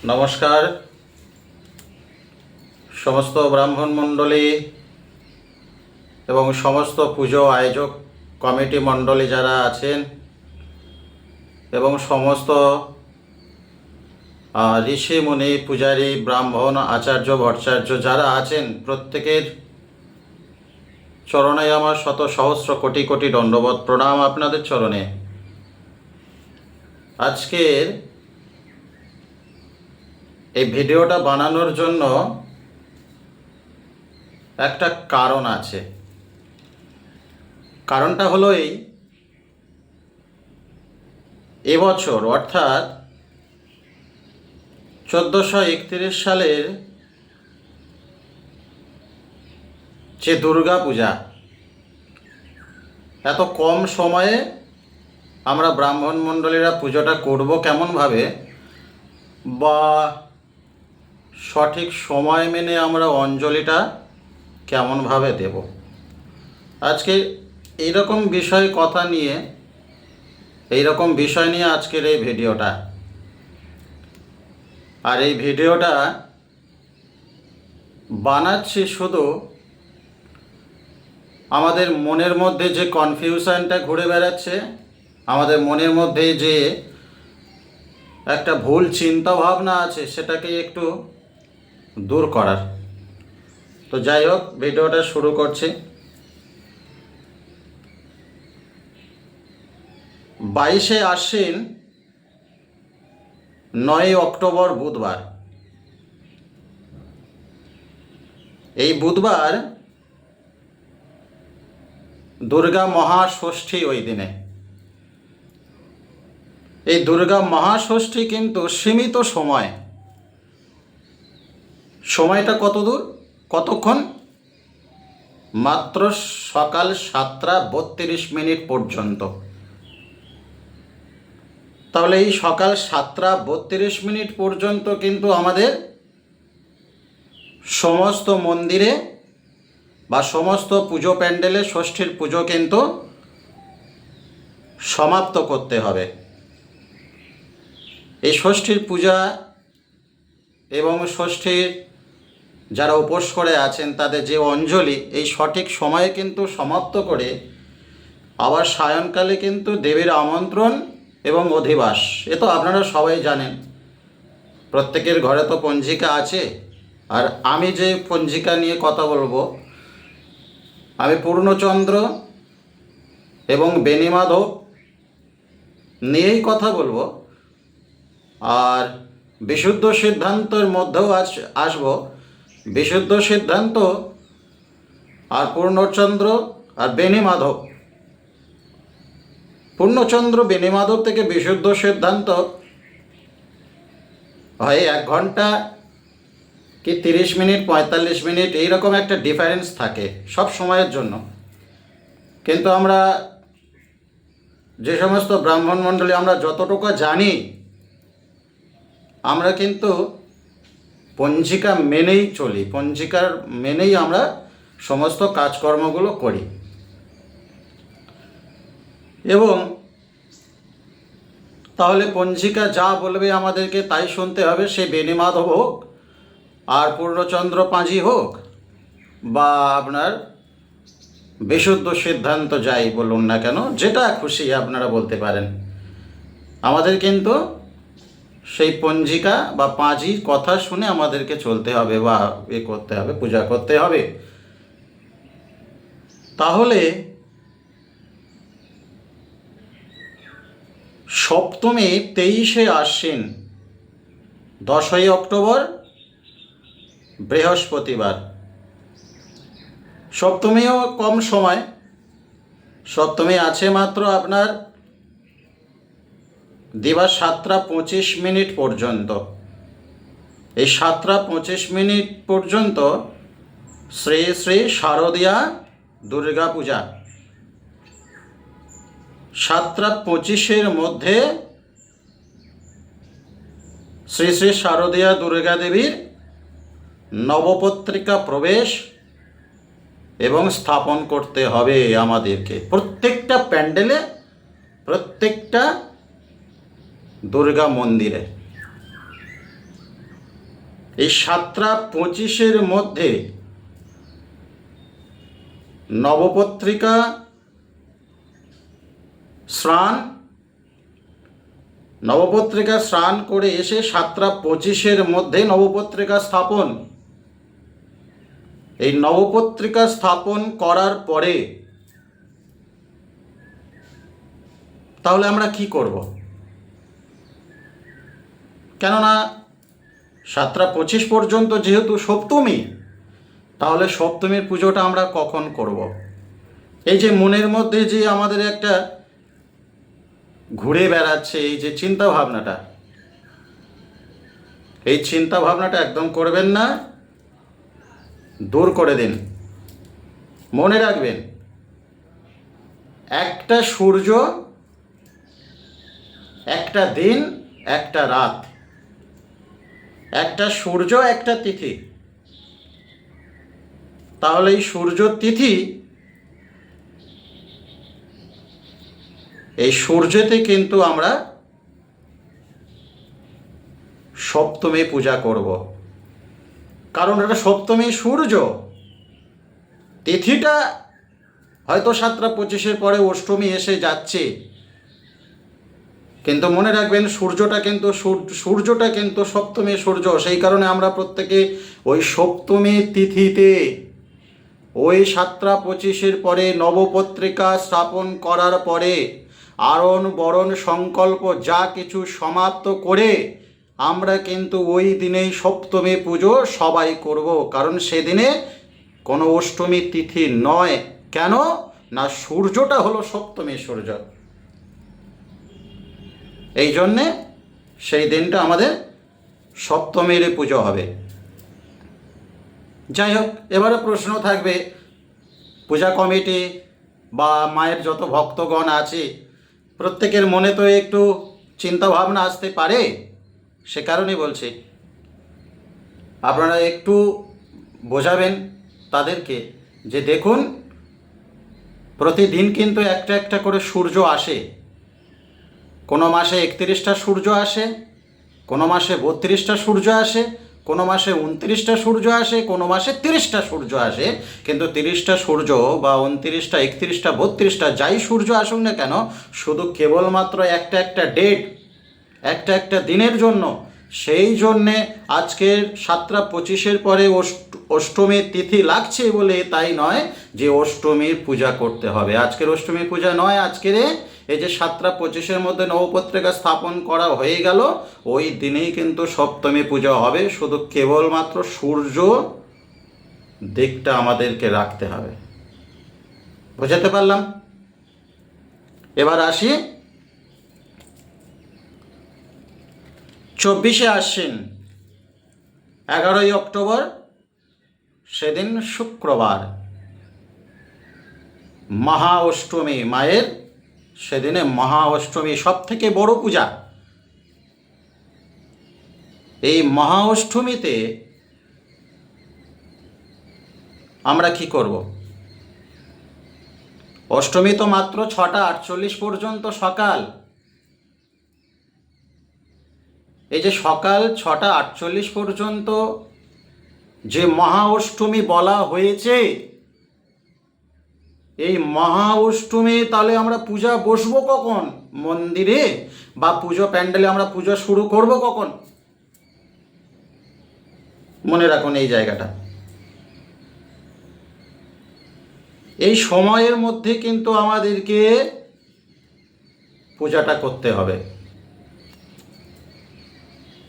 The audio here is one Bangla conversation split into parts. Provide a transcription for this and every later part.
নমস্কার সমস্ত ব্রাহ্মণ মণ্ডলী এবং সমস্ত পুজো আয়োজক কমিটি মণ্ডলী যারা আছেন এবং সমস্ত ঋষি মুনি পূজারী ব্রাহ্মণ আচার্য ভট্টাচার্য যারা আছেন প্রত্যেকের চরণে আমার শত সহস্র কোটি কোটি দণ্ডবত প্রণাম আপনাদের চরণে। আজকের এই ভিডিওটা বানানোর জন্য একটা কারণ আছে। কারণটা হলো এবছর অর্থাৎ 1431 সালের যে দুর্গা পূজা, এত কম সময়ে আমরা ব্রাহ্মণ মণ্ডলীরা পুজোটা করব কেমনভাবে, বা সঠিক সময় মেনে আমরা অঞ্জলিটা কেমনভাবে দেব, আজকে এইরকম বিষয় নিয়ে আজকের এই ভিডিওটা। আর এই ভিডিওটা বানাচ্ছি শুধু আমাদের মনের মধ্যে যে কনফিউশনটা ঘুরে বেড়াচ্ছে, আমাদের মনের মধ্যে যে একটা ভুল চিন্তা ভাবনা আছে, সেটাকে একটু দূর করার। তো যাই হোক, ভিডিওটা শুরু করছি। 22শে আশ্বিন 9 অক্টোবর বুধবার। এই বুধবার দুর্গা মহাষষ্ঠী। ওই দিনে এই দুর্গা মহাষষ্ঠী কিন্তু সীমিত সময়। সময়টা কতক্ষণ? মাত্র সকাল 7টা 32 পর্যন্ত। তাহলে এই সকাল 7টা 32 পর্যন্ত কিন্তু আমাদের সমস্ত মন্দিরে বা সমস্ত পুজো প্যান্ডেলে ষষ্ঠীর পুজো কিন্তু সমাপ্ত করতে হবে। এই ষষ্ঠীর পূজা এবং ষষ্ঠীর যারা উপোস করে আছেন তাদের যে অঞ্জলি, এই সঠিক সময়ে কিন্তু সমাপ্ত করে আবার সায়ংকালে কিন্তু দেবীর আমন্ত্রণ এবং অধিবাস। এ তো আপনারা সবাই জানেন, প্রত্যেকের ঘরে তো পঞ্জিকা আছে। আর আমি যে পঞ্জিকা নিয়ে কথা বলবো, আমি পূর্ণচন্দ্র এবং বেণীমাধব নিয়েই কথা বলবো। আর বিশুদ্ধ সিদ্ধান্তের মধ্যেও আসবো। বিশুদ্ধ সিদ্ধান্ত আর পূর্ণচন্দ্র আর বেণীমাধব, পূর্ণচন্দ্র বেণীমাধব থেকে বিশুদ্ধ সিদ্ধান্ত হয় 1 ঘন্টা কি 30 মিনিট 45 মিনিট, এইরকম একটা ডিফারেন্স থাকে সব সময়ের জন্য। কিন্তু আমরা যে সমস্ত ব্রাহ্মণ মণ্ডলী আমরা যতটুকু জানি, আমরা কিন্তু পঞ্জিকা মেনেই চলি, পঞ্জিকার মেনেই আমরা সমস্ত কাজকর্মগুলো করি। এবং তাহলে পঞ্জিকা যা বলবে আমাদেরকে তাই শুনতে হবে, সে বেণীমাধব হোক আর পূর্ণচন্দ্র পাঁজি হোক বা আপনার বিশুদ্ধ সিদ্ধান্ত যাই বলুন না কেন, যেটা খুশি আপনারা বলতে পারেন। আমাদের কিন্তু সেই পঞ্জিকা বা পাঁজির কথা শুনে আমাদেরকে চলতে হবে বা করতে হবে, পূজা করতে হবে। তাহলে সপ্তমী 23শে আশ্বিন 10ই অক্টোবর বৃহস্পতিবার। সপ্তমীও কম সময়, সপ্তমী আছে মাত্র আপনার দিবা 7টা 25 পর্যন্ত। এই 7টা 25 পর্যন্ত শ্রী শ্রী শারদীয়া দুর্গা পূজা। 7টা 25 মধ্যে শ্রী শ্রী শারদীয়া দুর্গা দেবীর নবপত্রিকা প্রবেশ এবং স্থাপন করতে হবে আমাদেরকে প্রত্যেকটা প্যান্ডেলে, প্রত্যেকটা দুর্গা মন্দিরে। এই 7টা 25-এর মধ্যে নবপত্রিকা স্নান, নবপত্রিকা স্নান করে এসে 7টা 25-এর মধ্যে নবপত্রিকা স্থাপন। এই নবপত্রিকা স্থাপন করার পরে তাহলে আমরা কি করব? কেননা 7টা 25 পর্যন্ত যেহেতু সপ্তমী, তাহলে সপ্তমীর পুজোটা আমরা কখন করব? এই যে মনের মধ্যে যে আমাদের একটা ঘুরে বেড়াচ্ছে এই যে চিন্তা ভাবনাটা, এই চিন্তা ভাবনাটা একদম করবেন না, দূর করে দিন। মনে রাখবেন, একটা সূর্য, একটা দিন, একটা রাত, একটা সূর্য, একটা তিথি। তাহলে এই সূর্য তিথি, এই সূর্যতে কিন্তু আমরা সপ্তমী পূজা করব, কারণ এটা সপ্তমী সূর্য। তিথিটা হয়তো 7টা 25-এর পরে অষ্টমী এসে যাচ্ছে, কিন্তু মনে রাখবেন সূর্যটা কিন্তু সপ্তমী সূর্য। সেই কারণে আমরা প্রত্যেকে ওই সপ্তমী তিথিতে ওই 7টা 25-এর পরে নবপত্রিকা স্থাপন করার পরে আরণ বরণ সংকল্প যা কিছু সমাপ্ত করে আমরা কিন্তু ওই দিনেই সপ্তমী পুজো সবাই করব, কারণ সেদিনে কোনো অষ্টমী তিথি নয়। কেন না, সূর্যটা হলো সপ্তমী সূর্য। এই জন্যে সেই দিনটা আমাদের সপ্তমীর পুজো হবে। যাই হোক, এবারে প্রশ্ন থাকবে, পূজা কমিটি বা মায়ের যত ভক্তগণ আছে প্রত্যেকের মনে তো একটু চিন্তা ভাবনা আসতে পারে, সে কারণেই বলছি আপনারা একটু বোঝাবেন তাদেরকে যে দেখুন, প্রতিদিন কিন্তু একটা একটা করে সূর্য আসে। কোনো মাসে 31টা সূর্য আসে, কোনো মাসে 32টা সূর্য আসে, কোনো মাসে 29টা সূর্য আসে, কোনো মাসে 30টা সূর্য আসে। কিন্তু 30টা সূর্য বা 29টা 31টা 32টা যাই সূর্য আসুক না কেন, শুধু কেবলমাত্র একটা একটা ডেট, একটা একটা দিনের জন্য। সেই জন্যে আজকের 7টা 25-এর পরে অষ্টমীর তিথি লাগছে বলে তাই নয় যে অষ্টমীর পূজা করতে হবে। আজকের অষ্টমীর পূজা নয়, আজকের এই যে 7টা 25-এর মধ্যে নবপত্রিকা স্থাপন করা হয়ে গেল, ওই দিনেই কিন্তু সপ্তমী পূজা হবে। শুধু কেবলমাত্র সূর্য দিকটা আমাদেরকে রাখতে হবে। বোঝাতে পারলাম? এবার আসি 24শে আশ্বিন, 11ই অক্টোবর, সেদিন শুক্রবার, মহা অষ্টমী মায়ের, সেদিনে মহা অষ্টমী সব থেকে বড় পূজা। এই মহা অষ্টমীতে আমরা কি করব? অষ্টমী তো মাত্র 6টা 48 পর্যন্ত সকাল। এই যে সকাল 6টা 48 পর্যন্ত যে মহা অষ্টমী বলা হয়েছে, এই মহা অষ্টমী তাহলে আমরা পূজা বসবো কখন মন্দিরে বা পুজো প্যান্ডেলে, আমরা পূজা শুরু করব কখন? মনে রাখুন এই জায়গাটা। এই সময়ের মধ্যে কিন্তু আমাদেরকে পূজাটা করতে হবে।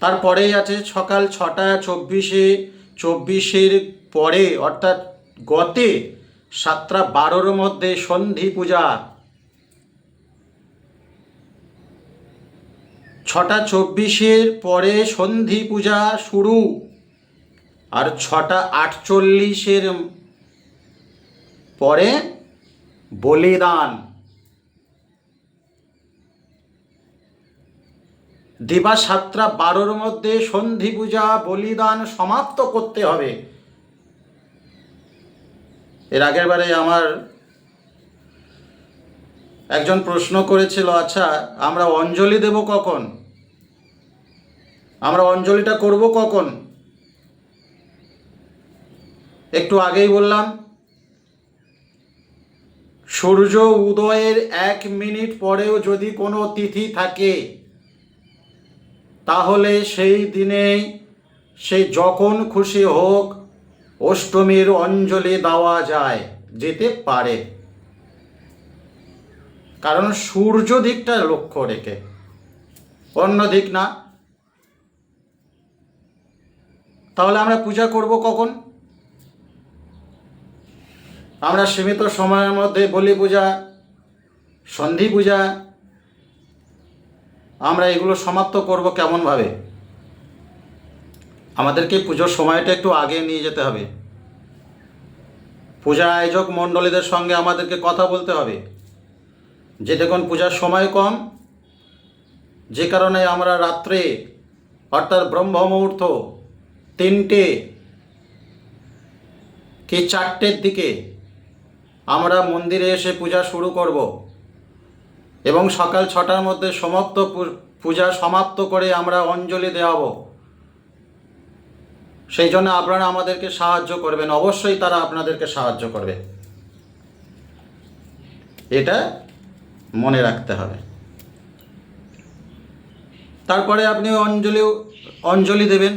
তারপরেই আছে সকাল 6টা 24-এ, 24-এর পরে অর্থাৎ গতে 7টা 12-র মধ্যে সন্ধি পূজা। 6টা 24-এর পরে সন্ধি পূজা শুরু, আর 6টা 48-এর পরে বলিদান। দিবা 7টা 12-র মধ্যে সন্ধি পূজা বলিদান সমাপ্ত করতে হবে। এর আগের বারে আমার একজন প্রশ্ন করেছিল, আচ্ছা আমরা অঞ্জলি দেব কখন, আমরা অঞ্জলিটা করব কখন? একটু আগেই বললাম, সূর্য উদয়ের 1 মিনিট পরেও যদি কোনো তিথি থাকে, তাহলে সেই দিনে সে যখন খুশি হোক অষ্টমীর অঞ্জলি দেওয়া যেতে পারে, কারণ সূর্য দিকটা লক্ষ্য রেখে, অন্য দিক না। তাহলে আমরা পূজা করব কখন? আমরা সীমিত সময়ের মধ্যে বলি পূজা, সন্ধি পূজা, আমরা এগুলো সমাপ্ত করব কেমনভাবে? আমাদেরকে পুজোর সময়টা একটু আগে নিয়ে যেতে হবে। পূজা আয়োজক মণ্ডলীদের সঙ্গে আমাদেরকে কথা বলতে হবে যে দেখুন পূজার সময় কম, যে কারণে আমরা রাত্রে অর্থাৎ ব্রহ্ম মুহূর্ত 3টে কি 4টের দিকে আমরা মন্দিরে এসে পূজা শুরু করব এবং সকাল 6টার মধ্যে পূজা সমাপ্ত করে আমরা অঞ্জলি দেওয়াবো। সেই জন্য আপনারা আমাদেরকে সাহায্য করবেন, অবশ্যই তারা আপনাদেরকে সাহায্য করবে, এটা মনে রাখতে হবে। তারপরে আপনি অঞ্জলি দেবেন।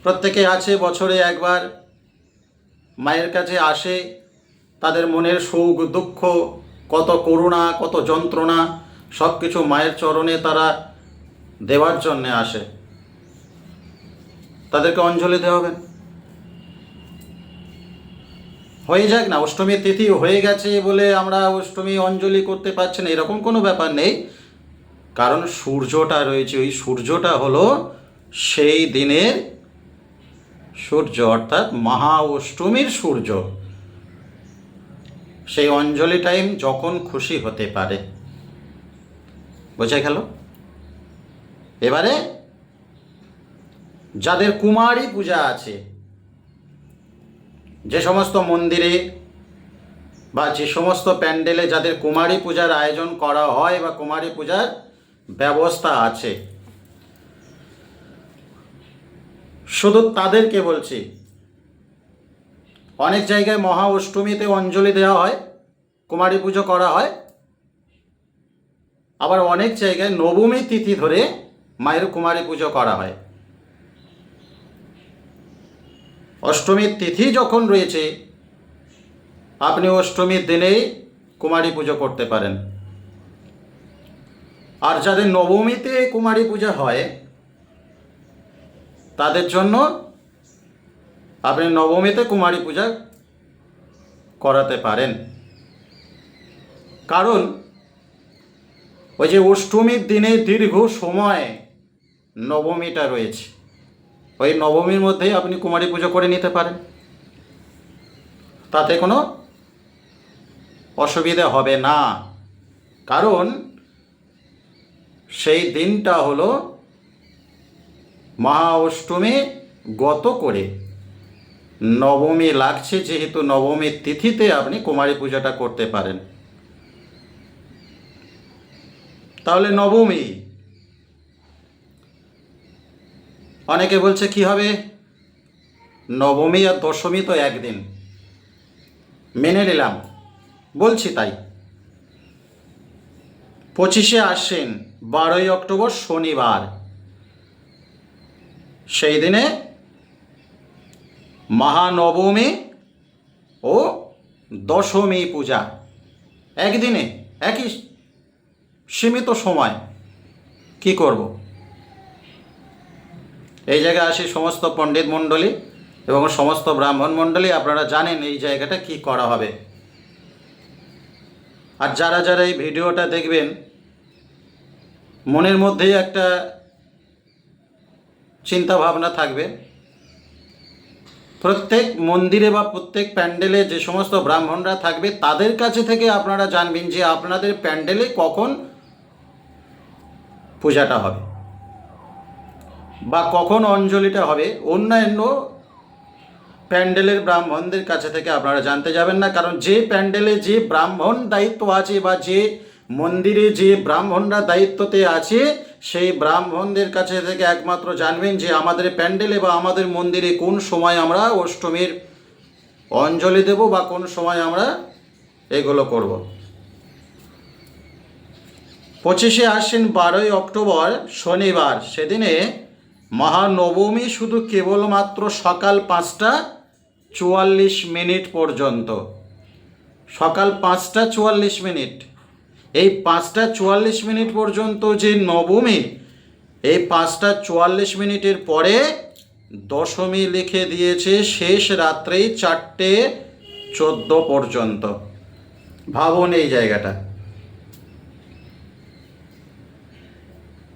প্রত্যেকে আছে বছরে একবার মায়ের কাছে আসে, তাদের মনের সুখ দুঃখ, কত করুণা, কত যন্ত্রণা, সব কিছু মায়ের চরণে তারা দেওয়ার জন্যে আসে, তাদেরকে অঞ্জলি দেওয়া হবে। হয়ে যাক না, অষ্টমীর তিথি হয়ে গেছে বলে আমরা অষ্টমী অঞ্জলি করতে পারছি না, এরকম কোনো ব্যাপার নেই। কারণ সূর্যটা রয়েছে, ওই সূর্যটা হলো সেই দিনের সূর্য, অর্থাৎ মহা অষ্টমীর সূর্য। সেই অঞ্জলি টাইম যখন খুশি হতে পারে। বোঝা গেল? এবারে যাদের কুমারী পূজা আছে, যে সমস্ত মন্দিরে বা যে সমস্ত প্যান্ডেলে যাদের কুমারী পূজার আয়োজন করা হয় বা কুমারী পূজার ব্যবস্থা আছে, শুধু তাদেরকে বলছি, অনেক জায়গায় মহা অষ্টমীতে অঞ্জলি দেওয়া হয়, কুমারী পুজো করা হয়, আবার অনেক জায়গায় নবমী তিথি ধরে মায়ের কুমারী পুজো করা হয়। অষ্টমীর তিথি যখন রয়েছে, আপনি অষ্টমীর দিনেই কুমারী পুজো করতে পারেন। আর যাদের নবমীতে কুমারী পূজা হয়, তাদের জন্য আপনি নবমীতে কুমারী পূজা করাতে পারেন। কারণ ওই যে অষ্টমীর দিনে দীর্ঘ সময় নবমীটা রয়েছে, ওই নবমীর মধ্যেই আপনি কুমারী পুজো করে নিতে পারেন, তাতে কোনো অসুবিধা হবে না। কারণ সেই দিনটা হলো মহা অষ্টমী গত করে নবমী লাগছে, যেহেতু নবমীর তিথিতে আপনি কুমারী পূজাটা করতে পারেন। তাহলে নবমী, অনেকে বলছে কি হবে, নবমী আর দশমী তো একদিন, মেনে নিলাম, বলছি তাই। 25শে আশ্বিন 12ই অক্টোবর শনিবার, সেই দিনে মহানবমী ও দশমী পূজা একদিনে, একই সীমিত সময়। কি করব? এই জায়গায় আসি সমস্ত পণ্ডিত মণ্ডলী এবং সমস্ত ব্রাহ্মণ মণ্ডলী, আপনারা জানেন এই জায়গাটা কি করা হবে। আর যারা যারা এই ভিডিওটা দেখবেন, মনের মধ্যেই একটা চিন্তা ভাবনা থাকবে, প্রত্যেক মন্দিরে বা প্রত্যেক প্যান্ডেলে যে সমস্ত ব্রাহ্মণরা থাকবে, তাদের কাছে থেকে আপনারা জানবেন যে আপনাদের প্যান্ডেলে কখন পূজাটা হবে বা কখন অঞ্জলিটা হবে। অন্যান্য প্যান্ডেলের ব্রাহ্মণদের কাছে থেকে আপনারা জানতে যাবেন না, কারণ যে প্যান্ডেলে যে ব্রাহ্মণ দায়িত্ব আছে বা যে মন্দিরে যে ব্রাহ্মণরা দায়িত্বতে আছে, সেই ব্রাহ্মণদের কাছে থেকে একমাত্র জানবেন যে আমাদের প্যান্ডেলে বা আমাদের মন্দিরে কোন সময় আমরা অষ্টমীর অঞ্জলি দেব বা কোন সময় আমরা এগুলো করব। 25শে আশ্বিন 12ই অক্টোবর শনিবার, সেদিনে মহানবমী শুধু কেবলমাত্র সকাল 5টা 44 পর্যন্ত। সকাল 5টা 44, এই 5টা 44 পর্যন্ত যে নবমী, এই 5টা 44 পরে দশমী লিখে দিয়েছে শেষ রাত্রেই 4টে 14 পর্যন্ত। ভাবুন এই জায়গাটা,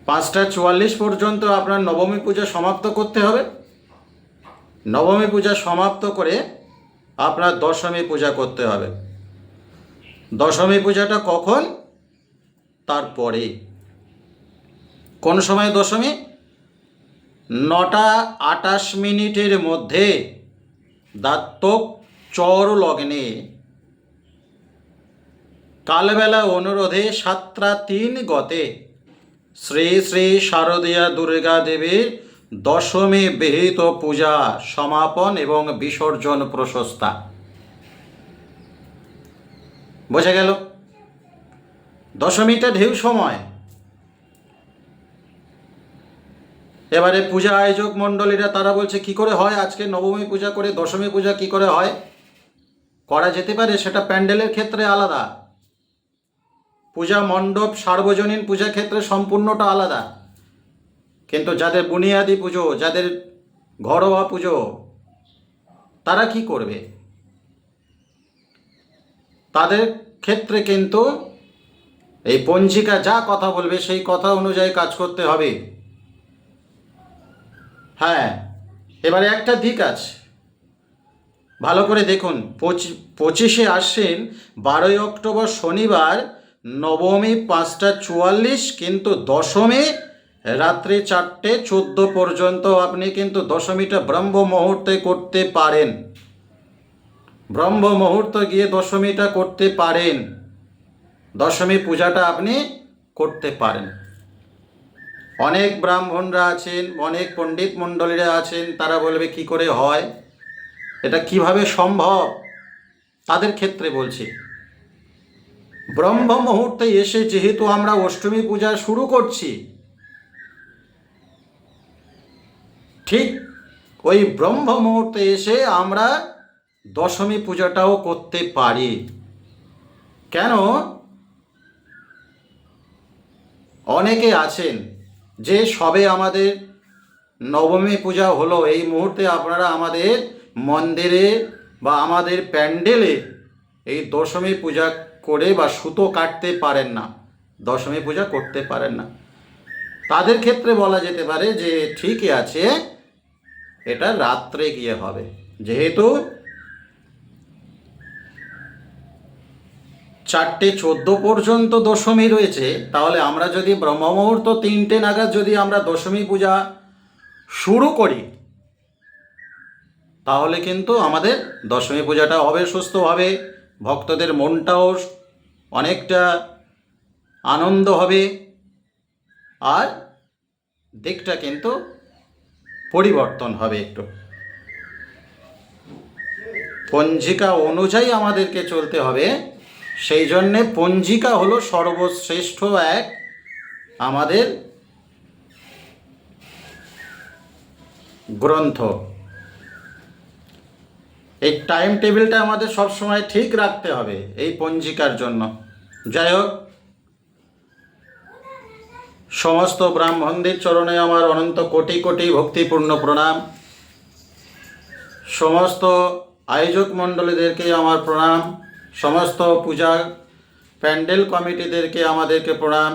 5টা 44 পর্যন্ত আপনার নবমী পূজা সমাপ্ত করতে হবে। নবমী পূজা সমাপ্ত করে আপনার দশমী পূজা করতে হবে। দশমী পূজাটা কখন? তারপরে। কোন সময় দশমী? 9টা 28 মধ্যে দাত্তক চর লগ্নে কালবেলা অনুরোধে 7টা 3 গতে শ্রী শ্রী শারদীয়া দুর্গা দেবীর দশমী বিহিত পূজা সমাপন এবং বিসর্জন প্রশস্তা। বোঝা গেল? দশমীটা ঢেউ সময়। এবারে পূজা আয়োজক মণ্ডলীরা তারা বলছে কি করে হয় আজকে নবমী পূজা করে দশমী পূজা কি করে হয়? করা যেতে পারে, সেটা প্যান্ডেলের ক্ষেত্রে আলাদা, পূজা মণ্ডপ সার্বজনীন পূজা ক্ষেত্রে সম্পূর্ণটা আলাদা। কিন্তু যাদের বুনিয়াদি পুজো, যাদের ঘরোয়া পুজো, তারা কি করবে? তাদের ক্ষেত্রে কিন্তু এই পঞ্জিকা যা কথা বলবে সেই কথা অনুযায়ী কাজ করতে হবে। হ্যাঁ, এবারে একটা দিক আছে, ভালো করে দেখুন। 25শে আশ্বিন 12ই অক্টোবর শনিবার নবমী 5টা 44, কিন্তু দশমী রাত্রি 4টে 14 পর্যন্ত আপনি কিন্তু দশমীটা ব্রহ্ম মুহূর্তে করতে পারেন। ব্রহ্ম মুহূর্তে গিয়ে দশমীটা করতে পারেন, দশমী পূজাটা আপনি করতে পারেন। অনেক ব্রাহ্মণরা আছেন, অনেক পণ্ডিত মণ্ডলীরা আছেন, তারা বলবে কি করে হয়, এটা কিভাবে সম্ভব? তাদের ক্ষেত্রে বলছি, ব্রহ্ম মুহূর্তে এসে যেহেতু আমরা অষ্টমী পূজা শুরু করছি, ঠিক ওই ব্রহ্ম মুহূর্তে এসে আমরা দশমী পূজাটাও করতে পারি। কেন? অনেকে আছেন যে সবে আমাদের নবমী পূজা হলো, এই মুহূর্তে আপনারা আমাদের মন্দিরে বা আমাদের প্যান্ডেলে এই দশমী পূজা করে বা সুতো কাটতে পারেন না, দশমী পূজা করতে পারেন না। তাদের ক্ষেত্রে বলা যেতে পারে যে ঠিকই আছে, এটা রাত্রে গিয়ে হবে। যেহেতু 4টে 14 পর্যন্ত দশমী রয়েছে, তাহলে আমরা যদি ব্রহ্ম মুহূর্ত 3টে নাগাদ যদি আমরা দশমী পূজা শুরু করি, তাহলে কিন্তু আমাদের দশমী পূজাটা হবে সুস্থভাবে, ভক্তদের মনটাও অনেকটা আনন্দ হবে, আর দিকটা কিন্তু পরিবর্তন হবে একটু। পঞ্জিকা অনুযায়ী আমাদেরকে চলতে হবে, সেই জন্যে পঞ্জিকা হলো সর্বশ্রেষ্ঠ এক আমাদের গ্রন্থ। এই টাইম টেবিলটা আমাদের সবসময় ঠিক রাখতে হবে এই পঞ্জিকার জন্য। যাই হোক, সমস্ত ব্রাহ্মণদের চরণে আমার অনন্ত কোটি কোটি ভক্তিপূর্ণ প্রণাম। সমস্ত আয়োজক মণ্ডলীদেরকে আমার প্রণাম, সমস্ত পূজা প্যান্ডেল কমিটিদেরকে আমাদেরকে প্রণাম।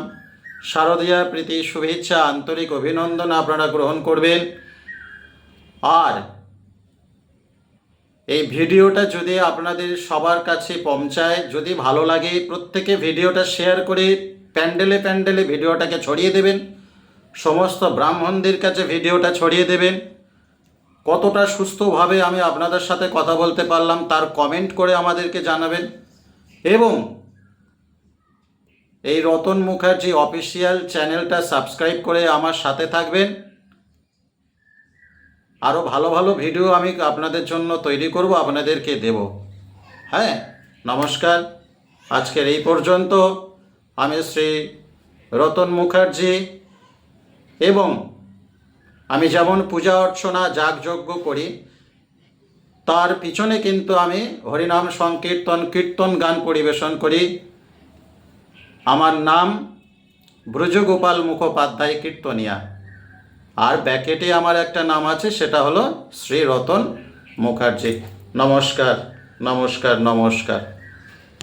শারদীয়া প্রীতি শুভেচ্ছা আন্তরিক অভিনন্দন আপনারা গ্রহণ করবেন। আর এই ভিডিওটা যদি আপনাদের সবার কাছে পৌঁছায়, যদি ভালো লাগে, প্রত্যেকে ভিডিওটা শেয়ার করে প্যান্ডেলে প্যান্ডেলে ভিডিওটাকে ছড়িয়ে দেবেন, সমস্ত ব্রাহ্মণদের কাছে ভিডিওটা ছড়িয়ে দেবেন। কতটা সুস্থভাবে আমি আপনাদের সাথে কথা বলতে পারলাম তার কমেন্ট করে আমাদেরকে জানাবেন। এবং এই রতন মুখার্জি অফিসিয়াল চ্যানেলটা সাবস্ক্রাইব করে আমার সাথে থাকবেন। আরও ভালো ভালো ভিডিও আমি আপনাদের জন্য তৈরি করব, আপনাদেরকে দেব। হ্যাঁ, নমস্কার। আজকের এই পর্যন্ত। আমি শ্রী রতন মুখার্জি, এবং আমি যেমন পূজা অর্চনা যাগযজ্ঞ করি, তার পিছনে কিন্তু আমি হরিনাম সংকীর্তন কীর্তন গান পরিবেশন করি। আমার নাম ব্রজগোপাল মুখোপাধ্যায় কীর্তনিয়া, আর ব্যাকেটে আমার একটা নাম আছে, সেটা হলো শ্রী রতন মুখার্জি। নমস্কার, নমস্কার, নমস্কার।